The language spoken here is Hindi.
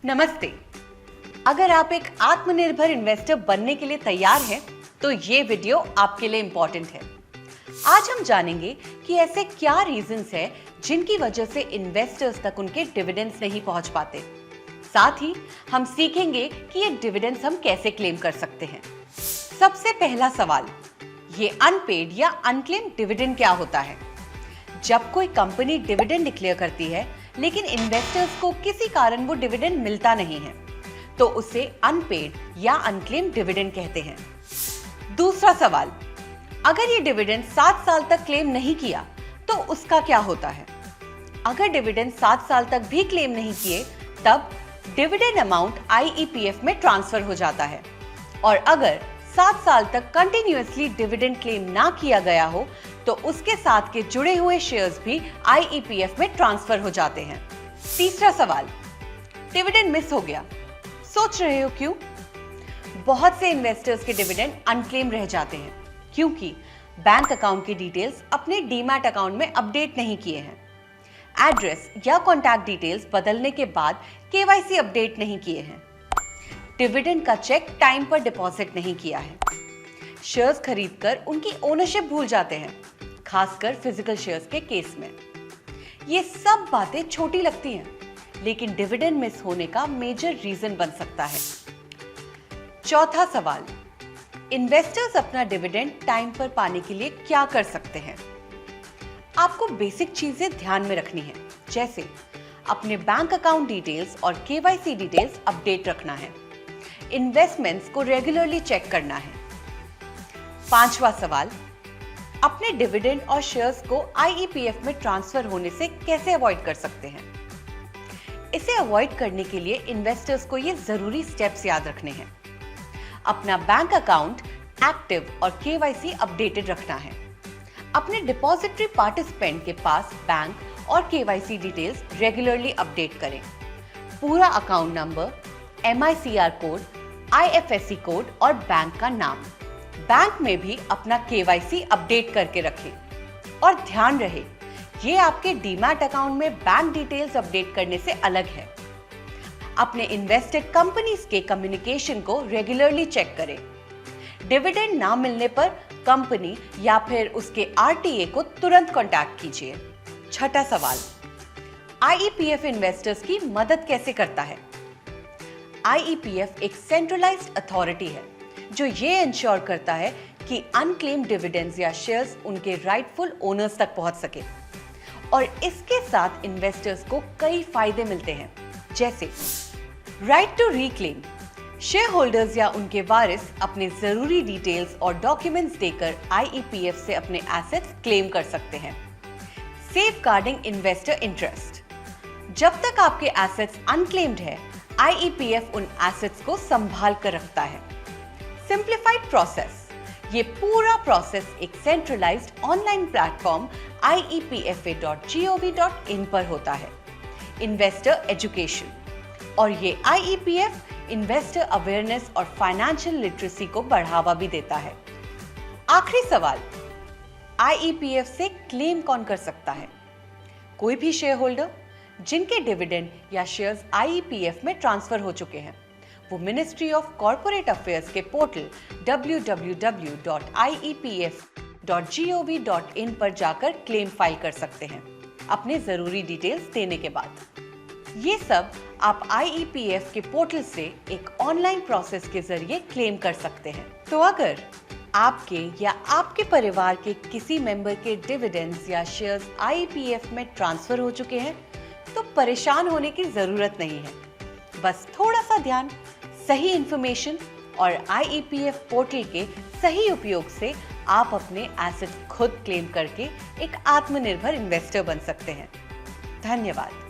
नमस्ते। अगर आप एक आत्मनिर्भर इन्वेस्टर बनने के लिए तैयार हैं, तो ये वीडियो आपके लिए इम्पोर्टेंट है। आज हम जानेंगे कि ऐसे क्या रीजंस हैं जिनकी वजह से इन्वेस्टर्स तक उनके डिविडेंड्स नहीं पहुंच पाते। साथ ही हम सीखेंगे कि ये डिविडेंड्स हम कैसे क्लेम कर सकते हैं। सबसे पहला सवाल, ये अनपेड या अनक्लेम्ड डिविडेंड क्या होता है? जब कोई कंपनी डिविडेंड डिक्लेयर करती है लेकिन इन्वेस्टर्स को किसी कारण वो डिविडेंड मिलता नहीं है, तो उसे अनपेड या अनक्लेम्ड डिविडेंड कहते हैं। दूसरा सवाल, अगर ये डिविडेंड 7 साल तक क्लेम नहीं किया तो उसका क्या होता है? अगर डिविडेंड 7 साल तक भी क्लेम नहीं किए, तब डिविडेंड अमाउंट IEPF में ट्रांसफर हो जाता है। और अगर 7 साल तक कंटिन्यूअसली डिविडेंड क्लेम ना किया गया हो, तो उसके साथ के जुड़े हुए शेयर्स भी IEPF में ट्रांसफर हो जाते हैं। तीसरा सवाल, डिविडेंड मिस हो गया, सोच रहे हो क्यों? बहुत से इन्वेस्टर्स के डिविडेंड अनक्लेम रह जाते हैं क्योंकि बैंक अकाउंट की डिटेल्स अपने डीमैट अकाउंट में अपडेट नहीं किए हैं, एड्रेस या कॉन्टैक्ट डिटेल्स बदलने के बाद KYC अपडेट नहीं किए हैं, डिविडेंड का चेक टाइम पर डिपॉजिट नहीं किया है, शेयर्स खरीदकर उनकी ओनरशिप भूल जाते हैं, खासकर फिजिकल शेयर्स के केस में। ये सब बातें छोटी लगती हैं, लेकिन डिविडेंड मिस होने का मेजर रीजन बन सकता है। चौथा सवाल, इन्वेस्टर्स अपना डिविडेंड टाइम पर पाने के लिए क्या कर सकते हैं? आपको बेसिक चीजें ध्यान में रखनी है, जैसे अपने बैंक अकाउंट डिटेल्स और KYC डिटेल्स अपडेट रखना है, इन्वेस्टमेंट्स को रेगुलरली चेक करना है। पांचवा सवाल, अपने डिविडेंड और शेयर्स को IEPF में ट्रांसफर होने से कैसे अवॉइड कर सकते हैं? इसे अवॉइड करने के लिए इन्वेस्टर्स को ये जरूरी स्टेप्स याद रखने हैं। अपना बैंक अकाउंट एक्टिव और KYC अपडेटेड रखना है। अपने डिपॉजिटरी पार्टिसिपेंट के पास बैंक और KYC डिटेल्स रेगुलरली अपडेट करें। पूरा account number, MICR code, IFSC code और बैंक का नाम। बैंक में भी अपना KYC अपडेट करके रखें। और ध्यान रहे, ये आपके डीमैट अकाउंट में बैंक डिटेल्स अपडेट करने से अलग है। अपने इन्वेस्टेड कंपनीज के कम्युनिकेशन को रेगुलरली चेक करें। डिविडेंड ना मिलने पर कंपनी या फिर उसके RTA को तुरंत कांटेक्ट कीजिए। छठा सवाल, IEPF इन्वेस्टर्स की मदद कैसे करता है? IEPF एक सेंट्रलाइज्ड अथॉरिटी है जो ये इंश्योर करता है कि अनक्लेम्ड डिविडेंड्स या शेयर्स उनके राइटफुल ओनर्स तक पहुंच सके। और इसके साथ इन्वेस्टर्स को कई फायदे मिलते हैं, जैसे right to reclaim, share holders या उनके वारिस अपने जरूरी डिटेल्स और डॉक्यूमेंट्स देकर IEPF से अपने एसेट्स क्लेम कर सकते हैं। सेफगार्डिंग इन्वेस्टर इंटरेस्ट, जब तक आपके एसेट्स अनक्लेम्ड है, IEPF उन एसेट्स को संभाल कर रखता है। सिंप्लीफाइड प्रोसेस, ये पूरा प्रोसेस एक सेंट्रलाइज्ड ऑनलाइन प्लेटफॉर्म IEPFA.gov.in पर होता है। इन्वेस्टर एजुकेशन, और ये IEPF इन्वेस्टर अवेयरनेस और फाइनेंशियल लिटरेसी को बढ़ावा भी देता है। आखिरी सवाल, IEPF से क्लेम कौन कर सकता है? कोई भी शेयर होल्डर जिनके डिविडेंड या शेयर्स IEPF में ट्रांसफर हो चुके हैं, वो मिनिस्ट्री ऑफ कॉर्पोरेट अफेयर्स के पोर्टल www.iepf.gov.in पर जाकर क्लेम फाइल कर सकते हैं, अपने जरूरी डिटेल्स देने के बाद। ये सब आप IEPF के पोर्टल से एक ऑनलाइन प्रोसेस के जरिए क्लेम कर सकते हैं। तो अगर आपके या आपके परिवार के किसी मेंबर के डिविडेंड्स या शेयर्स IEPF में ट्रांसफर हो चुके हैं, तो परेशान होने की जरूरत नहीं है। बस थोड़ा सा ध्यान, सही इंफॉर्मेशन और IEPF पोर्टल के सही उपयोग से आप अपने एसेट खुद क्लेम करके एक आत्मनिर्भर इन्वेस्टर बन सकते हैं। धन्यवाद।